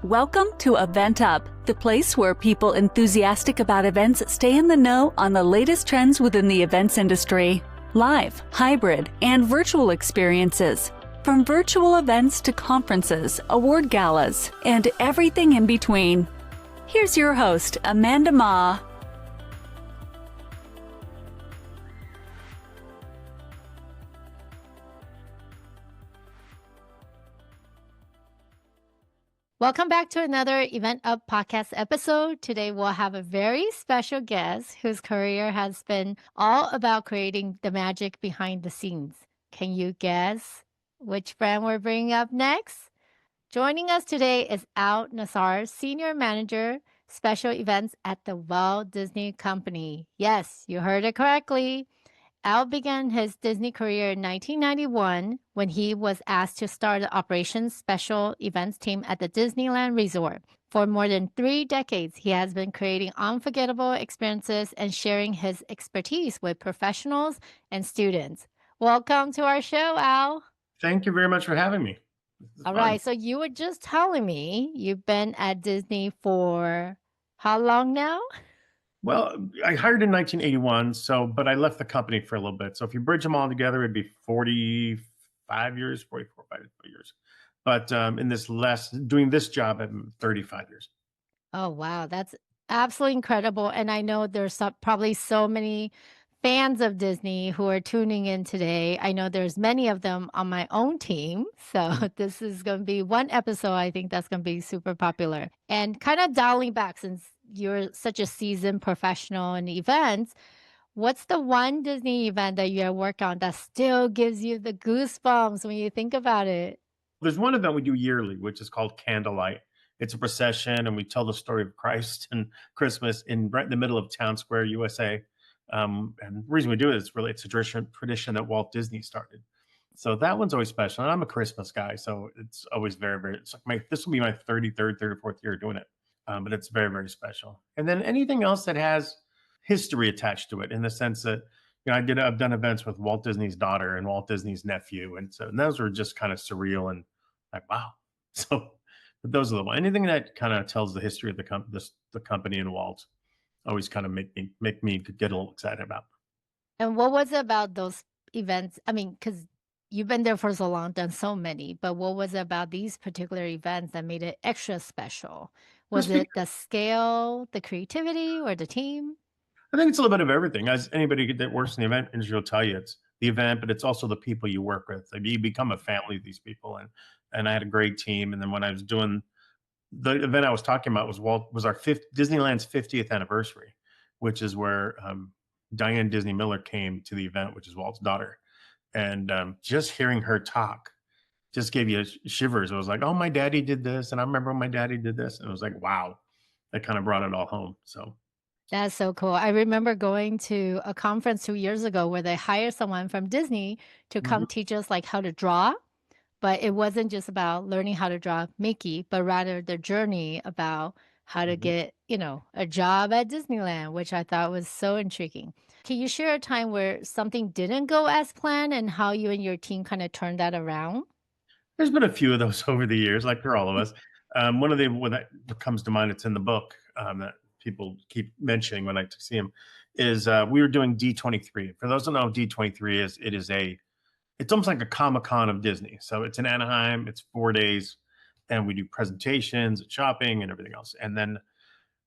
Welcome to EventUp, the place where people enthusiastic about events stay in the know on the latest trends within the events industry. Live, hybrid, and virtual experiences. From virtual events to conferences, award galas, and everything in between. Here's your host, Amanda Ma. Welcome back to another EventUp Podcast episode. Today we'll have a very special guest whose career has been all about creating the magic behind the scenes. Can you guess which brand we're bringing up next? Joining us today is Nassar, Senior Manager, Special Events at the Walt Disney Company. Yes, you heard it correctly. Al began his Disney career in 1991 when he was asked to start the Operations Special Events team at the Disneyland Resort. For more than 3 decades, he has been creating unforgettable experiences and sharing his expertise with professionals and students. Welcome to our show, Al. Thank you very much for having me. All right, so you were just telling me you've been at Disney for how long now? Well, I hired in 1981, but I left the company for a little bit. So if you bridge them all together, it'd be 45 years, 44, 5 years. But doing this job, I'm 35 years. Oh, wow. That's absolutely incredible. And I know there's probably so many fans of Disney who are tuning in today. I know there's many of them on my own team. So this is going to be one episode I think that's going to be super popular. And kind of dialing back, since you're such a seasoned professional in events, what's the one Disney event that you work on that still gives you the goosebumps when you think about it? There's one event we do yearly, which is called Candlelight. It's a procession, and we tell the story of Christ and Christmas right in the middle of Town Square, USA. And the reason we do it is it's a tradition that Walt Disney started. So that one's always special. And I'm a Christmas guy, so it's always very, very, this will be my 33rd, 34th year doing it. But it's very, very special. And then anything else that has history attached to it, in the sense that, I've done events with Walt Disney's daughter and Walt Disney's nephew. And those were just kind of surreal and like, wow. So, but those are the ones. Anything that kind of tells the history of the company and Walt always kind of make me get a little excited about. And what was it about those events? I mean, because you've been there for so long, done so many, but what was it about these particular events that made it extra special? Was it the scale, the creativity, or the team? I think it's a little bit of everything. As anybody that works in the event industry will tell you, it's the event, but it's also the people you work with. I mean, you become a family of these people, and I had a great team. And then when I was doing the event I was talking about was our Disneyland's 50th anniversary, which is where Diane Disney Miller came to the event, which is Walt's daughter. And just hearing her talk just gave you shivers. It was like, oh, my daddy did this. And I remember when my daddy did this. And it was like, wow, that kind of brought it all home. So that's so cool. I remember going to a conference 2 years ago where they hired someone from Disney to come teach us like how to draw. But it wasn't just about learning how to draw Mickey, but rather the journey about how to get, a job at Disneyland, which I thought was so intriguing. Can you share a time where something didn't go as planned and how you and your team kind of turned that around? There's been a few of those over the years, like for all of us. One of them that comes to mind, it's in the book that people keep mentioning when I see them, is we were doing D23. For those who don't know what D23 is, it's almost like a Comic-Con of Disney. So it's in Anaheim, it's 4 days, and we do presentations and shopping and everything else. And then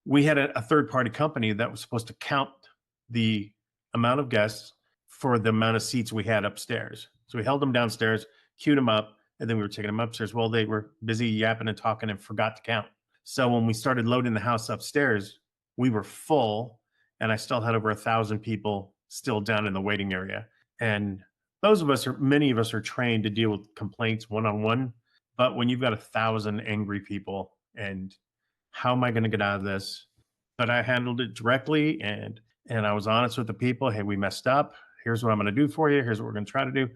we had a third-party company that was supposed to count the amount of guests for the amount of seats we had upstairs. So we held them downstairs, queued them up, and then we were taking them upstairs. Well, they were busy yapping and talking and forgot to count. So when we started loading the house upstairs, we were full, and I still had over 1,000 people still down in the waiting area. And many of us are trained to deal with complaints one-on-one, but when you've got 1,000 angry people, and how am I going to get out of this? But I handled it directly, and I was honest with the people. Hey, we messed up. Here's what I'm going to do for you. Here's what we're going to try to do.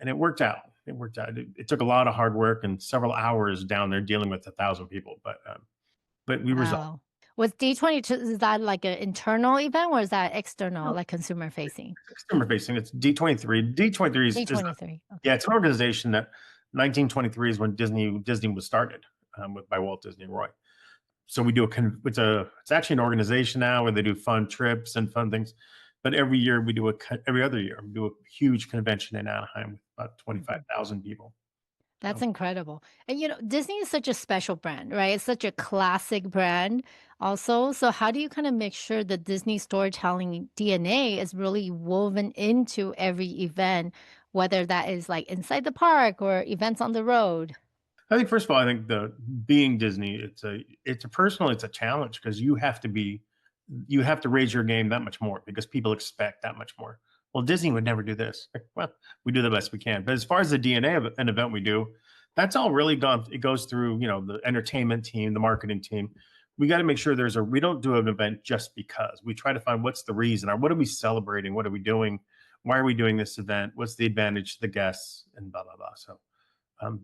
And it worked out. It took a lot of hard work and several hours down there dealing with 1,000 people, but we resolved. Was D22, is that like an internal event or is that external, like consumer facing? Consumer facing. It's D23. D23 is D23. Okay. Yeah, it's an organization that 1923 is when Disney was started. by Walt Disney and Roy. So we do it's actually an organization now where they do fun trips and fun things. But every year every other year we do a huge convention in Anaheim with about Mhm. 25,000 people. That's So incredible. And Disney is such a special brand, right? It's such a classic brand also. So how do you kind of make sure the Disney storytelling DNA is really woven into every event, whether that is like inside the park or events on the road? I think first of all, I think the being Disney, it's a challenge because you have to raise your game that much more because people expect that much more. Well, Disney would never do this. Well, we do the best we can. But as far as the DNA of an event we do, that's all really gone. It goes through, the entertainment team, the marketing team. We got to make sure we don't do an event just because. We try to find what's the reason or what are we celebrating? What are we doing? Why are we doing this event? What's the advantage to the guests and blah, blah, blah. So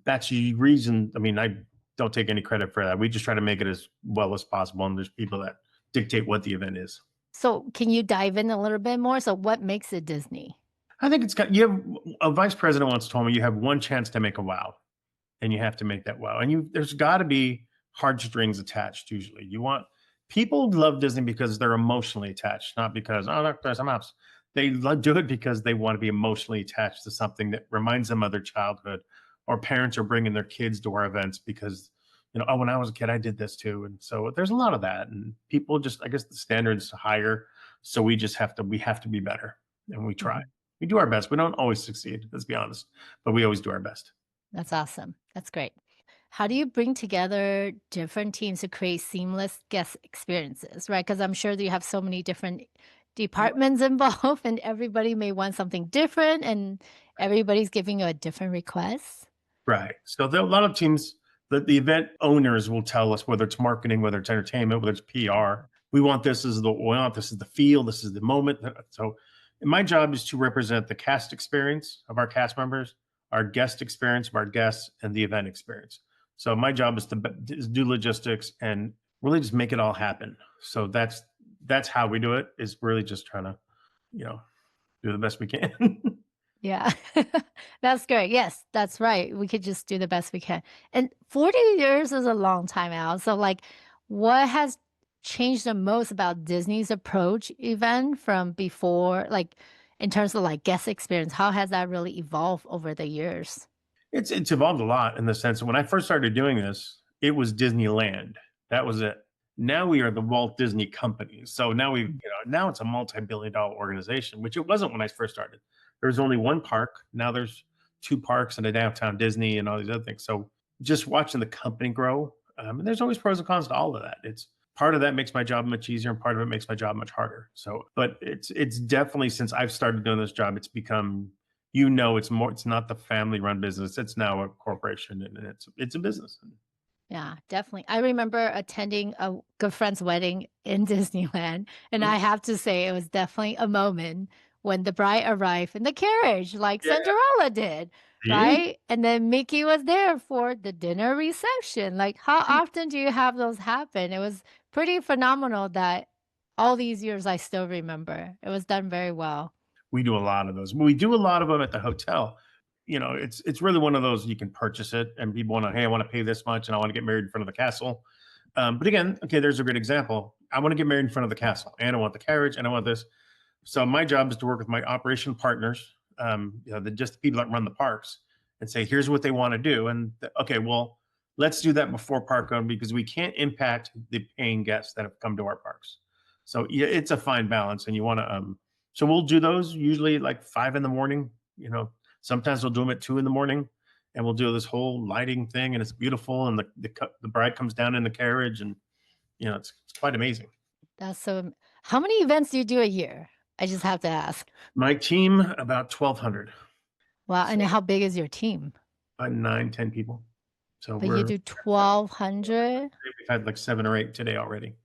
that's the reason. I mean, I don't take any credit for that. We just try to make it as well as possible. And there's people that dictate what the event is. So can you dive in a little bit more? So what makes it Disney? I think a vice president once told me you have one chance to make a wow and you have to make that wow. And there's got to be heartstrings attached. Usually people love Disney because they're emotionally attached, not because, oh, look, there's a mouse. They do it because they want to be emotionally attached to something that reminds them of their childhood, or parents are bringing their kids to our events because, oh, when I was a kid, I did this too. And so there's a lot of that. And people I guess the standards higher. So we have to be better. And we try. Mhm. We do our best. We don't always succeed, let's be honest, but we always do our best. That's awesome. That's great. How do you bring together different teams to create seamless guest experiences, right? Because I'm sure that you have so many different departments involved, and everybody may want something different, and everybody's giving you a different request. Right. So there are a lot of teams that the event owners will tell us whether it's marketing, whether it's entertainment, whether it's PR. We want this is the feel, this is the moment. So my job is to represent the cast experience of our cast members, our guest experience of our guests, and the event experience. So my job is to do logistics and really just make it all happen. So that's how we do it, is really just trying to, do the best we can. Yeah, that's great. Yes, that's right. We could just do the best we can. And 40 years is a long time out. So, like, what has changed the most about Disney's approach event from before, like, in terms of like guest experience? How has that really evolved over the years? It's evolved a lot in the sense that when I first started doing this, it was Disneyland. That was it. Now we are the Walt Disney Company. So now it's a multi-billion-dollar organization, which it wasn't when I first started. There was only one park. Now there's two parks and a downtown Disney and all these other things. So just watching the company grow, and there's always pros and cons to all of that. It's part of that makes my job much easier, and part of it makes my job much harder. So, but it's definitely, since I've started doing this job, it's become, it's not the family run business. It's now a corporation, and it's a business. Yeah, definitely. I remember attending a good friend's wedding in Disneyland, and I have to say it was definitely a moment when the bride arrived in the carriage, like Yeah. Cinderella did, See? right? And then Mickey was there for the dinner reception. Like, how often do you have those happen? It was pretty phenomenal that all these years I still remember. It was done very well. We do a lot of those. We do a lot of them at the hotel. It's really one of those, you can purchase it and people want to, hey, I want to pay this much and I want to get married in front of the castle. But again, okay, there's a great example. I want to get married in front of the castle and I want the carriage and I want this. So my job is to work with my operation partners, just the people that run the parks, and say, here's what they want to do. And okay, well, let's do that before park open because we can't impact the paying guests that have come to our parks. So yeah, it's a fine balance, and you want to. So we'll do those usually like 5 a.m. Sometimes we'll do them at 2 a.m, and we'll do this whole lighting thing, and it's beautiful. And the bride comes down in the carriage, and it's quite amazing. That's so. How many events do you do a year? I just have to ask. My team, about 1,200. Wow. And So how big is your team? 9, 10 people. So But you do 1,200? we've had like 7 or 8 today already.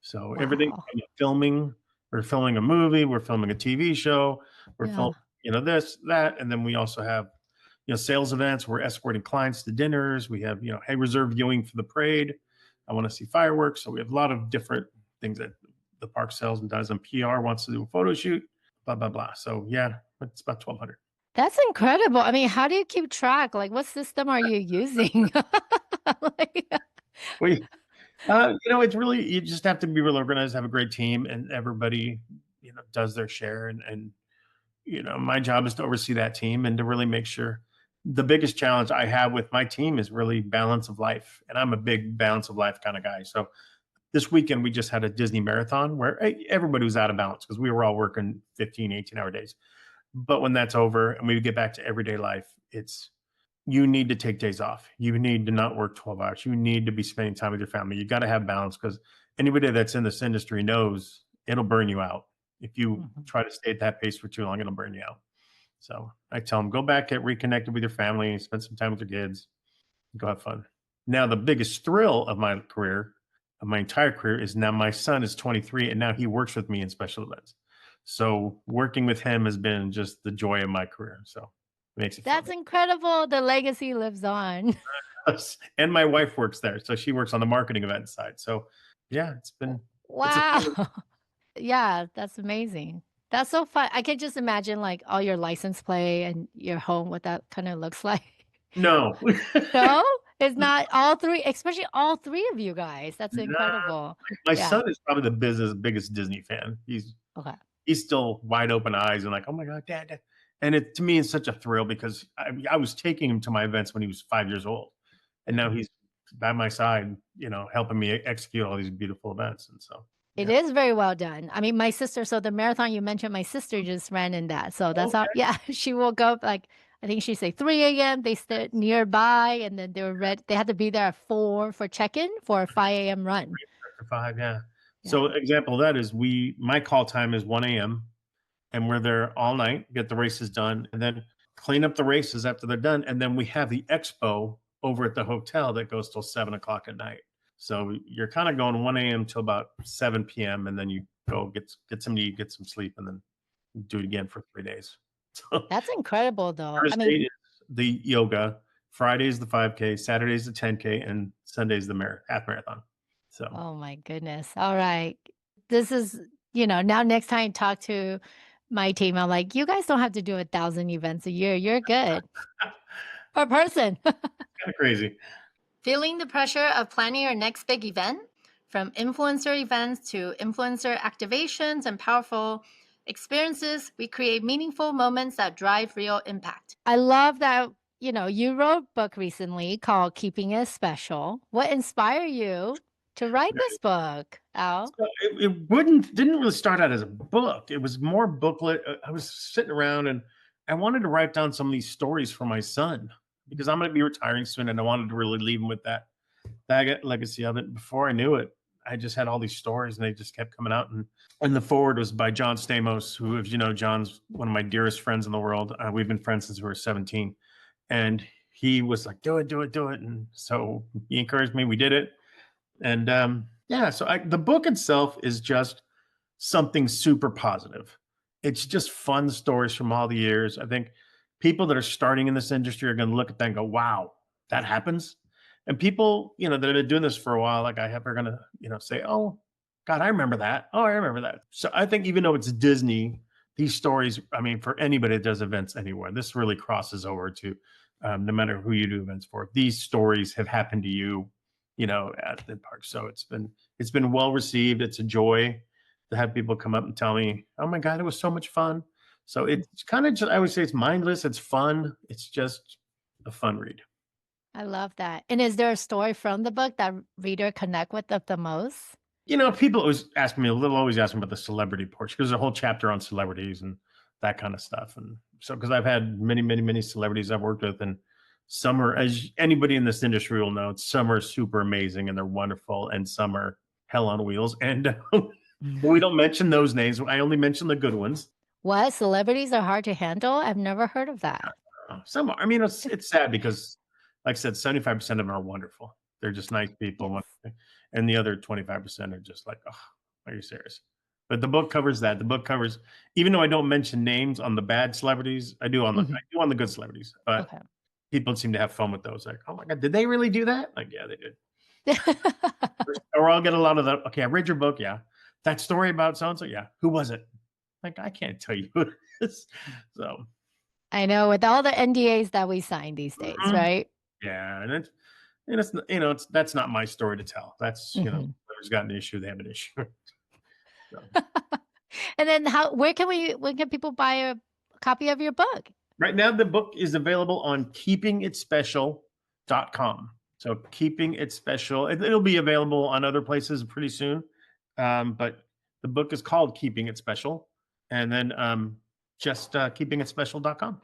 So everything Wow. from filming, we're filming a movie, we're filming a TV show, we're Yeah. filming, this, that. And then we also have, sales events. We're escorting clients to dinners. We have, hey, reserve viewing for the parade. I want to see fireworks. So we have a lot of different things that the park sells and does, and PR wants to do a photo shoot, blah, blah, blah. So yeah, it's about 1,200. That's incredible. I mean, how do you keep track? Like, what system are you using? Like, We, it's really, you just have to be real organized, have a great team, and everybody, does their share. And my job is to oversee that team and to really make sure. The biggest challenge I have with my team is really balance of life. And I'm a big balance of life kind of guy. So this weekend, we just had a Disney marathon where everybody was out of balance because we were all working 15, 18-hour days. But when that's over and we get back to everyday life, you need to take days off. You need to not work 12 hours. You need to be spending time with your family. You got to have balance because anybody that's in this industry knows it'll burn you out. If you try to stay at that pace for too long, it'll burn you out. So I tell them, go back, get reconnected with your family, spend some time with your kids, go have fun. Now, the biggest thrill of my career, of my entire career, is now my son is 23 and now he works with me in special events. So working with him has been just the joy of my career. So it makes it That's fun. incredible. The legacy lives on. And my wife works there. So she works on the marketing event side. So yeah, it's a Wow. fun. Yeah, that's amazing. That's so fun. I can just imagine like all your license plate and your home, what that kind of looks like. No. No, it's not all three, especially all three of you guys. That's No. incredible. My Yeah. son is probably the biggest Disney fan. Okay. He's still wide open eyes and like, oh my God, dad. And to me, it's such a thrill because I was taking him to my events when he was 5 years old. And now he's by my side, helping me execute all these beautiful events. And so, It yeah. is very well done. I mean, my sister, so the marathon you mentioned, my sister just ran in that. So that's how, Okay. yeah, she woke up like, I think she said 3 a.m. They stood nearby and then they were ready. They had to be there at 4 for check-in for a 5 a.m. run. After 5, yeah. Yeah. So example of that is my call time is 1 a.m. and we're there all night, get the races done, and then clean up the races after they're done. And then we have the expo over at the hotel that goes till 7 o'clock at night. So you're kind of going 1 a.m. till about 7 p.m. And then you go get something to eat, get some sleep, and then do it again for 3 days. So That's incredible though. I Thursday mean, is the yoga, Friday is the 5K, Saturday is the 10K, and Sunday is the half marathon. So oh my goodness. All right. This is, now next time I talk to my team, I'm like, you guys don't have to do 1,000 events a year. You're good. Per person. kind of crazy. Feeling the pressure of planning your next big event? From influencer events to influencer activations and powerful experiences, we create meaningful moments that drive real impact. I love that, you wrote a book recently called Keeping It Special. What inspired you to write this book, Al? So didn't really start out as a book. It was more booklet. I was sitting around and I wanted to write down some of these stories for my son because I'm going to be retiring soon, and I wanted to really leave him with that legacy of it. Before I knew it, I just had all these stories, and they just kept coming out. And the forward was by John Stamos, who, if you know, John's one of my dearest friends in the world. We've been friends since we were 17, and he was like, "Do it, do it, do it." And so he encouraged me. We did it. And yeah, so the book itself is just something super positive. It's just fun stories from all the years. I think people that are starting in this industry are going to look at that and go, wow, that happens. And people, that have been doing this for a while, like I have, are going to, say, oh, God, I remember that. Oh, I remember that. So I think even though it's Disney, these stories, I mean, for anybody that does events anywhere, this really crosses over to no matter who you do events for. These stories have happened to you, at the park. So it's been well received. It's a joy to have people come up and tell me, oh my God, it was so much fun. So it's kind of just, I would say it's mindless. It's fun. It's just a fun read. I love that. And is there a story from the book that reader connect with the most? People always ask me about the celebrity portion. There's a whole chapter on celebrities and that kind of stuff. And so, because I've had many, many, many celebrities I've worked with, and some are, as anybody in this industry will know, some are super amazing and they're wonderful, and some are hell on wheels. And we don't mention those names. I only mention the good ones. What? Celebrities are hard to handle? I've never heard of that. Some are. I mean, it's sad because, like I said, 75% of them are wonderful. They're just nice people. Yes. And the other 25% are just like, oh, are you serious? But the book covers that. The book covers, even though I don't mention names on the bad celebrities, I do on the good celebrities. But Okay. people seem to have fun with those. Like, oh my God, did they really do that? Like, yeah, they did. Or I'll get a lot of the, okay, I read your book. Yeah. That story about so-and-so. Yeah. Who was it? Like, I can't tell you who it is. So. I know, with all the NDAs that we sign these days, right? Yeah. And And that's not my story to tell. That's, Mhm. whoever's got an issue, they have an issue. So, And then when can people buy a copy of your book? right now, the book is available on keepingitspecial.com. So keeping it special, it'll be available on other places pretty soon. But the book is called Keeping It Special, and then just keepingitspecial.com.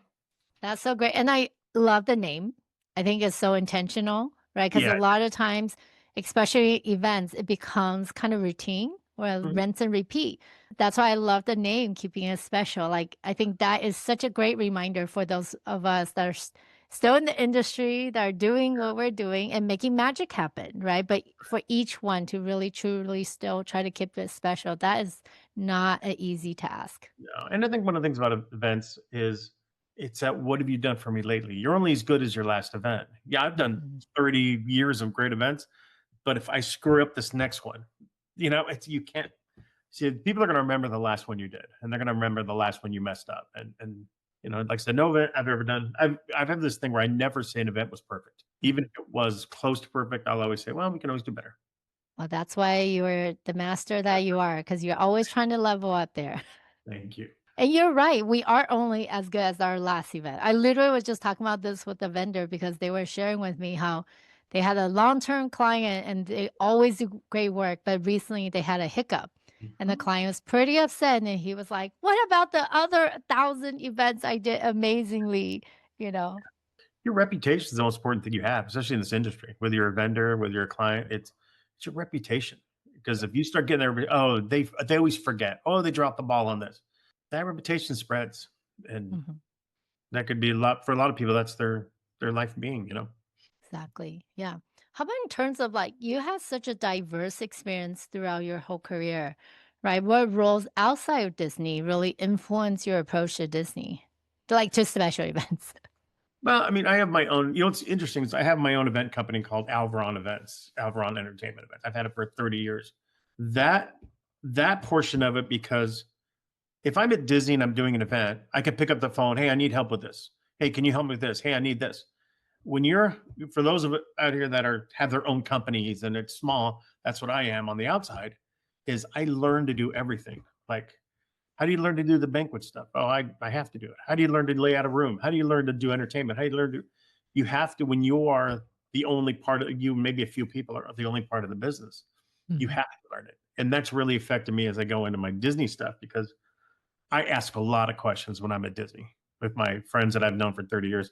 That's so great. And I love the name. I think it's so intentional, right? Because Yeah. a lot of times, especially events, it becomes kind of routine or Mhm. rinse and repeat. That's why I love the name, keeping it special. Like, I think that is such a great reminder for those of us that are still in the industry, that are doing what we're doing and making magic happen, right? But for each one to really, truly still try to keep it special, that is not an easy task. No, and I think one of the things about events is it's that what have you done for me lately? You're only as good as your last event. Yeah, I've done Mhm. 30 years of great events, but if I screw up this next one, you can't see, people are going to remember the last one you did, and they're going to remember the last one you messed up. And like I said, no event I've ever done. I've had this thing where I never say an event was perfect, even if it was close to perfect. I'll always say, well, we can always do better. Well, that's why you're the master that you are, because you're always trying to level up there. Thank you. And you're right. We are only as good as our last event. I literally was just talking about this with the vendor because they were sharing with me how they had a long-term client and they always do great work, but recently they had a hiccup. And the Mhm. client was pretty upset. And he was like, what about the other 1,000 events I did amazingly? You know? Your reputation is the most important thing you have, especially in this industry. Whether you're a vendor, whether you're a client, it's your reputation. Because if you start getting everybody, oh, they always forget. Oh, they dropped the ball on this. That reputation spreads, and Mhm. that could be a lot for a lot of people. That's their life being. Exactly. Yeah. How about in terms of like you have such a diverse experience throughout your whole career, right? What roles outside of Disney really influence your approach to Disney? Like to special events. Well, I mean, I have my own. What's interesting is I have my own event company called Alveron Events, Alveron Entertainment Events. I've had it for 30 years. That that portion of it, because if I'm at Disney and I'm doing an event, I can pick up the phone. Hey, I need help with this. Hey, can you help me with this? Hey, I need this. When you're For those of it out here that have their own companies and it's small, that's what I am on the outside. Is I learn to do everything. Like, how do you learn to do the banquet stuff? Oh, I have to do it. How do you learn to lay out a room? How do you learn to do entertainment? How do you learn to? You have to, when you are the only part of you, maybe a few people are the only part of the business. You Mhm. have to learn it, and that's really affected me as I go into my Disney stuff because I ask a lot of questions when I'm at Disney with my friends that I've known for 30 years.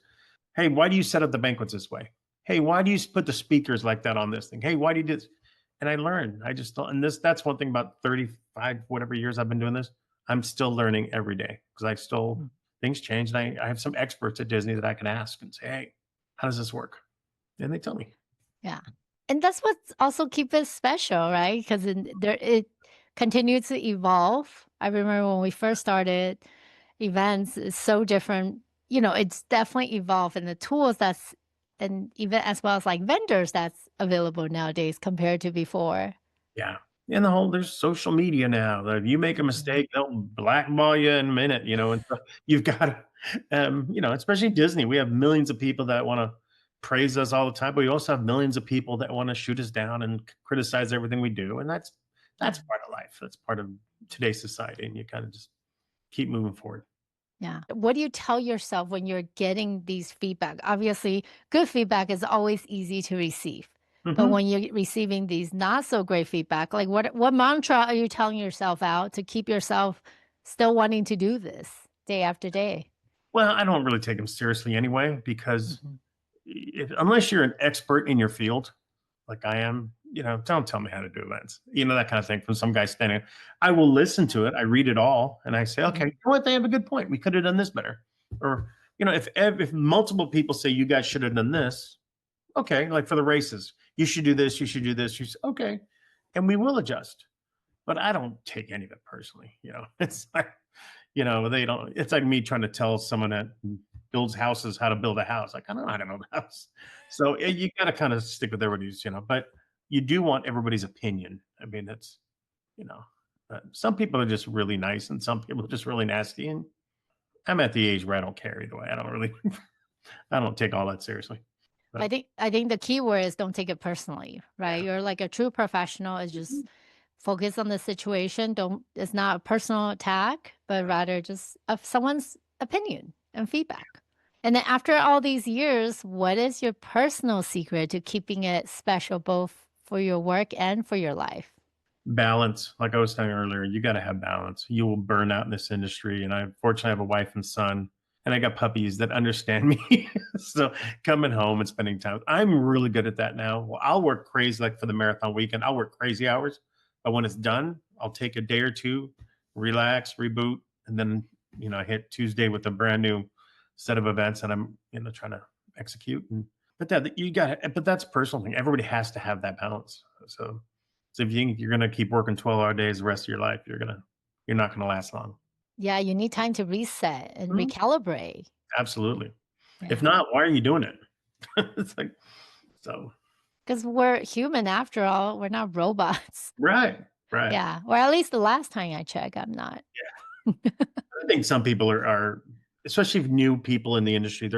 Hey, why do you set up the banquets this way? Hey, why do you put the speakers like that on this thing? Hey, why do you do this? And I learn. I just don't, and that's one thing about 35, whatever years I've been doing this. I'm still learning every day because Mm. things change. And I have some experts at Disney that I can ask and say, hey, how does this work? And they tell me. Yeah. And that's what's also keep it special, right? Because there it continues to evolve. I remember when we first started, events is so different. You know, it's definitely evolved in the tools that's and even as well as like vendors that's available nowadays compared to before. Yeah. And there's social media now that if you make a Mhm. mistake, they'll blackball you in a minute. And so you've got to, especially Disney, we have millions of people that want to praise us all the time, but we also have millions of people that want to shoot us down and criticize everything we do. And that's Mhm. part of life. That's part of today's society. And you kind of just keep moving forward. Yeah. What do you tell yourself when you're getting these feedback? Obviously, good feedback is always easy to receive. But Mhm. when you're receiving these not so great feedback, like what mantra are you telling yourself out to keep yourself still wanting to do this day after day? Well, I don't really take them seriously anyway, because Mhm. unless you're an expert in your field, like I am, don't tell me how to do events, that kind of thing from some guy standing. I will listen to it. I read it all and I say, okay, Mhm. you know what? They have a good point. We could have done this better. Or, if multiple people say you guys should have done this, okay, like for the races, you should do this, you should do this. Okay. And we will adjust. But I don't take any of it personally. It's like, they don't, it's like me trying to tell someone that builds houses how to build a house. Like, I don't know how to build a house. So you got to kind of stick with everybody's, but you do want everybody's opinion. I mean, you know, some people are just really nice and some people are just really nasty. And I'm at the age where I don't care either way. I don't really, I don't take all that seriously. I think the key word is don't take it personally, right? You're like a true professional is just focus on the situation. It's not a personal attack, but rather just of someone's opinion and feedback. And then after all these years, what is your personal secret to keeping it special both for your work and for your life? Balance. Like I was saying earlier, you got to have balance. You will burn out in this industry. And I fortunately have a wife and son, and I got puppies that understand me. So coming home and spending time, I'm really good at that now. Well, I'll work crazy, like for the marathon weekend, I'll work crazy hours. But when it's done, I'll take a day or two, relax, reboot, and then, I hit Tuesday with a brand new set of events that I'm, trying to execute. But but that's a personal thing. Everybody has to have that balance. So if you think you're going to keep working 12-hour days the rest of your life, you're not going to last long. Yeah, you need time to reset and Mhm. recalibrate. Absolutely. Yeah. If not, why are you doing it? It's like, so. Because we're human after all. We're not robots. Right. Yeah. Or at least the last time I checked, I'm not. I think some people are, especially new people in the industry,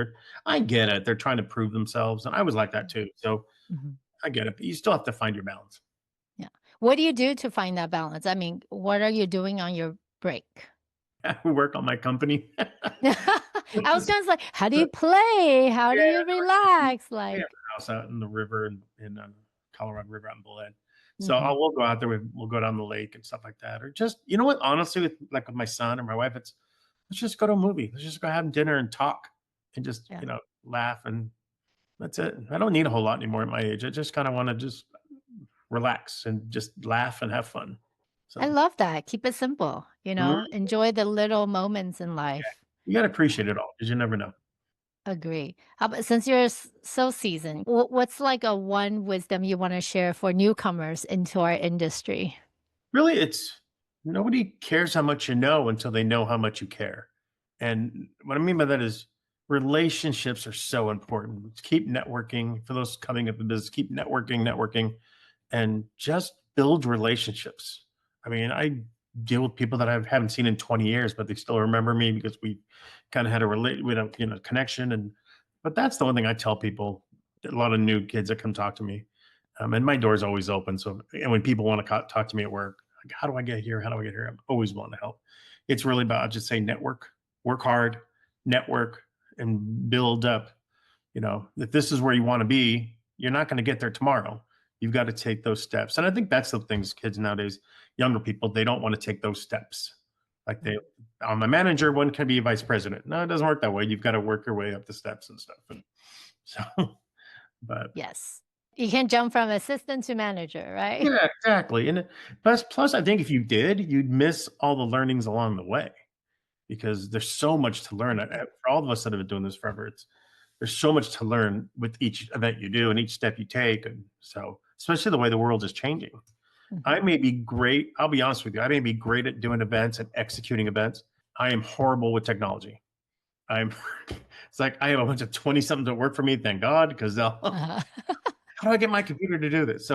I get it. They're trying to prove themselves. And I was like that too. So Mhm. I get it. But you still have to find your balance. Yeah. What do you do to find that balance? I mean, what are you doing on your break? I work on my company. I was going to say, how do you play? How do you relax? We have Like, a house out in the river in Colorado River out in Bullhead. So Mhm. we'll go out there. We'll go down the lake and stuff like that. Or just, you know what? Honestly, with my son or my wife, let's just go to a movie. Let's just go have dinner and talk and just, Yeah. laugh. And that's it. I don't need a whole lot anymore at my age. I just kind of want to just relax and just laugh and have fun. So I love that. Keep it simple, mhm, enjoy the little moments in life. you got to appreciate it all because you never know. Agree. How about since you're so seasoned, what's like a one wisdom you want to share for newcomers into our industry? Really, it's nobody cares how much you know until they know how much you care. And what I mean by that is relationships are so important. Keep networking for those coming up in business. Keep networking, and just build relationships. I mean, I deal with people that I haven't seen in 20 years, but they still remember me because we kind of had connection. But that's the one thing I tell people. A lot of new kids that come talk to me, and my door's always open. So, and when people want to talk to me at work, like, how do I get here? How do I get here? I'm always willing to help. It's really about just say network, work hard, network, and build up. If this is where you want to be, you're not going to get there tomorrow. You've got to take those steps. And I think that's the things kids nowadays, younger people, they don't want to take those steps. Like I'm a manager, when can I be a vice president? No, it doesn't work that way. You've got to work your way up the steps and stuff. And so, but Yes. You can jump from assistant to manager, right? yeah, exactly. And plus, I think if you did, you'd miss all the learnings along the way because there's so much to learn. For all of us that have been doing this forever, there's so much to learn with each event you do and each step you take. And so, especially the way the world is changing, I Mhm. may be great. I'll be honest with you. I may be great at doing events and executing events. I am horrible with technology. I'm, it's like I have a bunch of 20 somethings that work for me. Thank God, because they'll, Uh-huh. how do I get my computer to do this?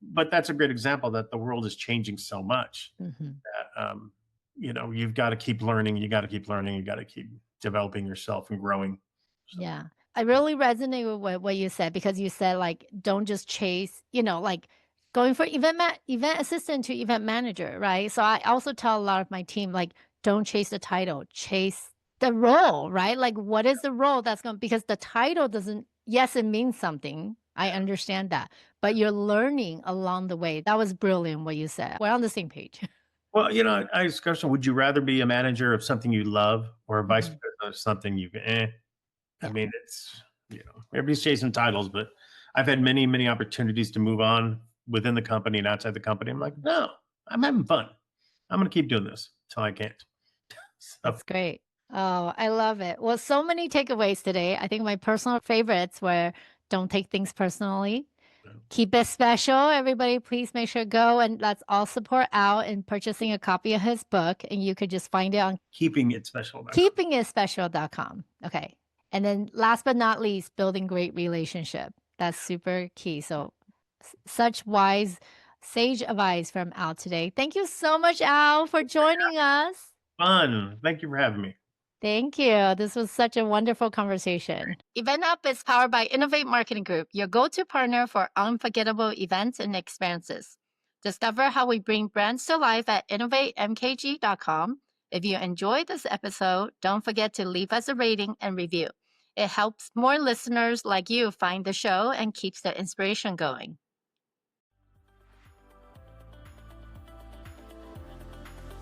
But that's a great example that the world is changing so much Mhm. that, you've got to keep learning. You got to keep learning. You got to keep developing yourself and growing. So, Yeah. I really resonate with what you said because you said like don't just chase, like going for event assistant to event manager, right? So I also tell a lot of my team like don't chase the title, chase the role, right? Like what is the role that's going because the title doesn't yes, it means something. I understand that. But you're learning along the way. That was brilliant what you said. We're on the same page. well, I discussed, would you rather be a manager of something you love or a vice Mhm. president of something I Yeah. mean, it's, everybody's chasing titles, but I've had many, many opportunities to move on within the company and outside the company. I'm like, no, I'm having fun. I'm going to keep doing this till I can't. So, That's great. Oh, I love it. Well, so many takeaways today. I think my personal favorites were don't take things personally, keep it special. Everybody, please make sure go and let's all support Al in purchasing a copy of his book. And you could just find it on keeping it special. keepingitspecial.com. Okay. And then last but not least, building great relationship. That's super key. So such wise, sage advice from Al today. Thank you so much, Al, for joining us. Fun. Thank you for having me. Thank you. This was such a wonderful conversation. EventUp is powered by Innovate Marketing Group, your go-to partner for unforgettable events and experiences. Discover how we bring brands to life at innovatemkg.com. If you enjoyed this episode, don't forget to leave us a rating and review. It helps more listeners like you find the show and keeps the inspiration going.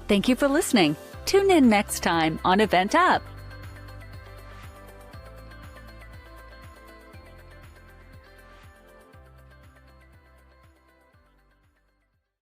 Thank you for listening. Tune in next time on EventUp.